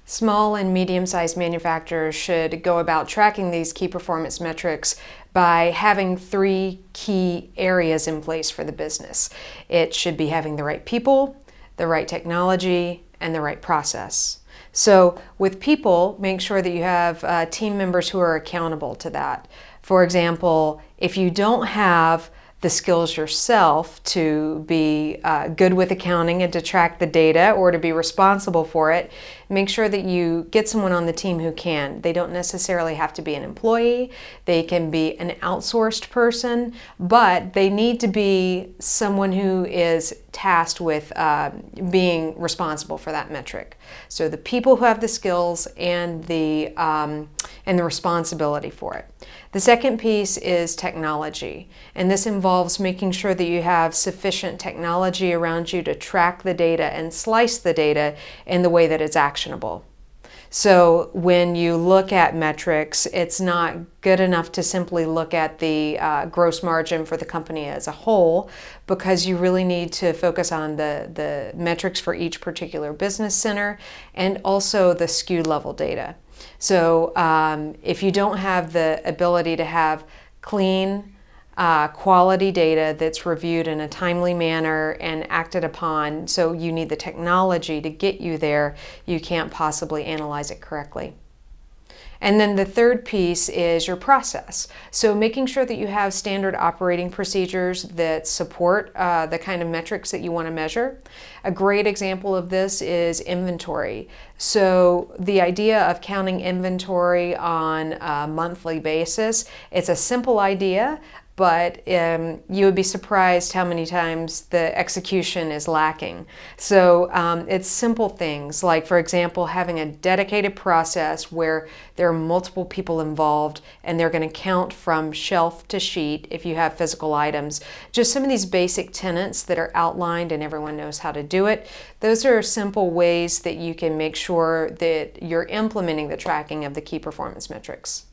Small and medium-sized manufacturers should go about tracking these key performance metrics by having 3 key areas in place for the business. It should be having the right people, the right technology, and the right process. So with people, make sure that you have team members who are accountable to that. For example, if you don't have the skills yourself to be good with accounting and to track the data or to be responsible for it, make sure that you get someone on the team who can. They don't necessarily have to be an employee. They can be an outsourced person, but they need to be someone who is tasked with being responsible for that metric. So the people who have the skills and the responsibility for it. The second piece is technology, and this involves making sure that you have sufficient technology around you to track the data and slice the data in the way that it's actionable. So when you look at metrics, it's not good enough to simply look at the gross margin for the company as a whole, because you really need to focus on the metrics for each particular business center and also the SKU level data. So if you don't have the ability to have clean, quality data that's reviewed in a timely manner and acted upon, so you need the technology to get you there, you can't possibly analyze it correctly. And then the third piece is your process. So making sure that you have standard operating procedures that support the kind of metrics that you want to measure. A great example of this is inventory. So the idea of counting inventory on a monthly basis, it's a simple idea, but you would be surprised how many times the execution is lacking. So it's simple things like, for example, having a dedicated process where there are multiple people involved and they're going to count from shelf to sheet if you have physical items. Just some of these basic tenets that are outlined and everyone knows how to do it. Those are simple ways that you can make sure that you're implementing the tracking of the key performance metrics.